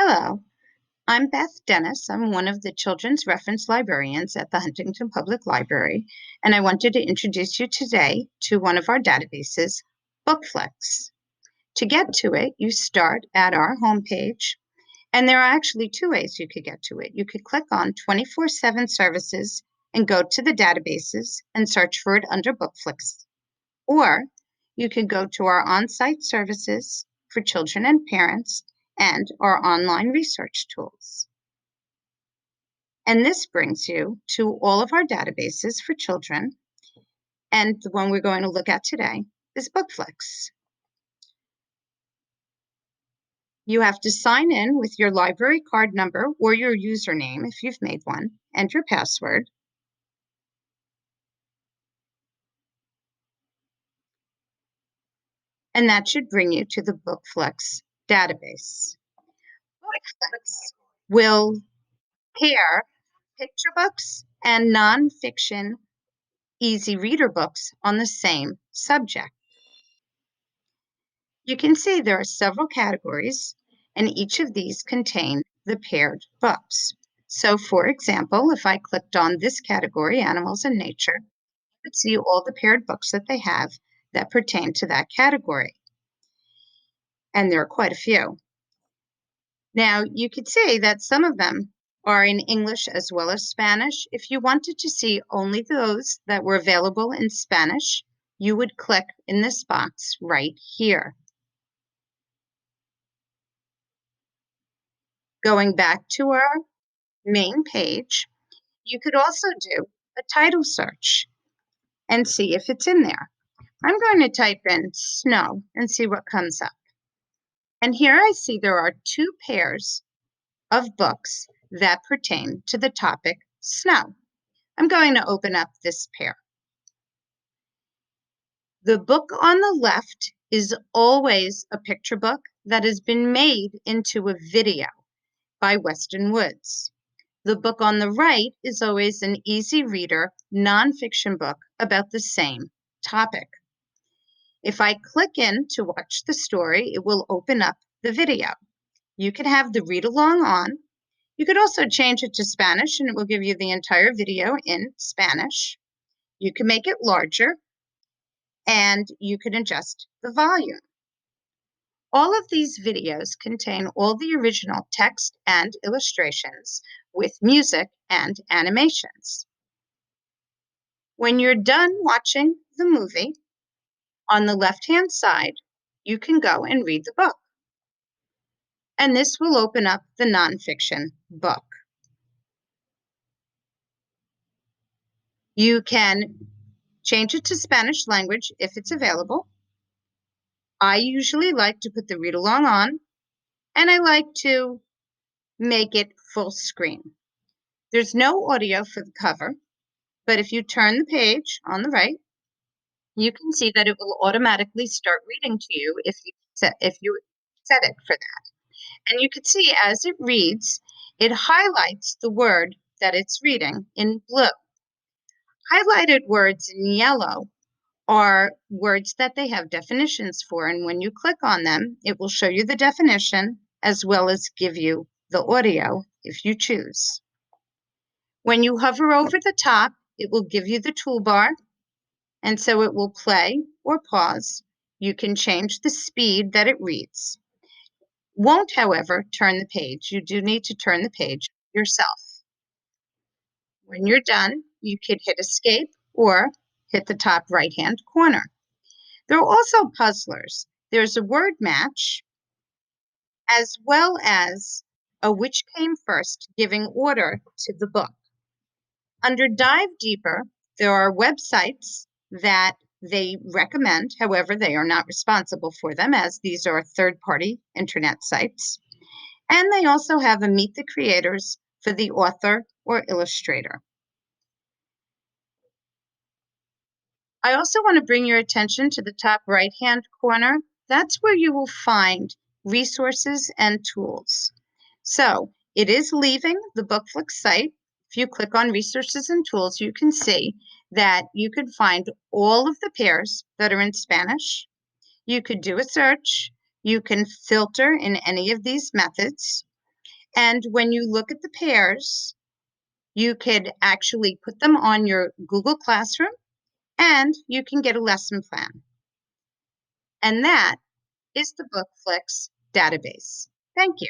Hello, I'm Beth Dennis. I'm one of the children's reference librarians at the Huntington Public Library, and I wanted to introduce you today to one of our databases, Bookflix. To get to it, you start at our homepage, and there are actually two ways you could get to it. You could click on 24/7 services and go to the databases and search for it under Bookflix, or you could go to our on-site services for children and parents and our online research tools. And this brings you to all of our databases for children. And the one we're going to look at today is Bookflix. You have to sign in with your library card number or your username if you've made one, and your password. And that should bring you to the Bookflix database. Bookflix will pair picture books and nonfiction easy reader books on the same subject. You can see there are several categories, and each of these contain the paired books. So, for example, if I clicked on this category, Animals and Nature, you could see all the paired books that they have that pertain to that category. And there are quite a few. Now, you could see that some of them are in English as well as Spanish. If you wanted to see only those that were available in Spanish, you would click in this box right here. Going back to our main page, you could also do a title search and see if it's in there. I'm going to type in snow and see what comes up. And here I see there are two pairs of books that pertain to the topic snow. I'm going to open up this pair. The book on the left is always a picture book that has been made into a video by Weston Woods. The book on the right is always an easy reader, nonfiction book about the same topic. If I click in to watch the story, it will open up the video. You can have the read along on. You could also change it to Spanish and it will give you the entire video in Spanish. You can make it larger and you can adjust the volume. All of these videos contain all the original text and illustrations with music and animations. When you're done watching the movie, on the left-hand side, you can go and read the book. And this will open up the nonfiction book. You can change it to Spanish language if it's available. I usually like to put the read along on, and I like to make it full screen. There's no audio for the cover, but if you turn the page on the right, you can see that it will automatically start reading to you if you set it for that. And you can see as it reads, it highlights the word that it's reading in blue. Highlighted words in yellow are words that they have definitions for, and when you click on them, it will show you the definition as well as give you the audio if you choose. When you hover over the top, it will give you the toolbar, and so it will play or pause. You can change the speed that it reads. Won't, however, turn the page. You do need to turn the page yourself. When you're done, you could hit escape or hit the top right-hand corner. There are also puzzlers. There's a word match, as well as a which came first, giving order to the book. Under Dive Deeper, there are websites that they recommend. However, they are not responsible for them, as these are third-party internet sites. And they also have a Meet the Creators for the author or illustrator. I also want to bring your attention to the top right-hand corner. That's where you will find resources and tools. So it is leaving the Bookflix site. If you click on resources and tools, you can see that you can find all of the pairs that are in Spanish. You could do a search. You can filter in any of these methods. And when you look at the pairs, you could actually put them on your Google Classroom and you can get a lesson plan. And that is the Bookflix database. Thank you.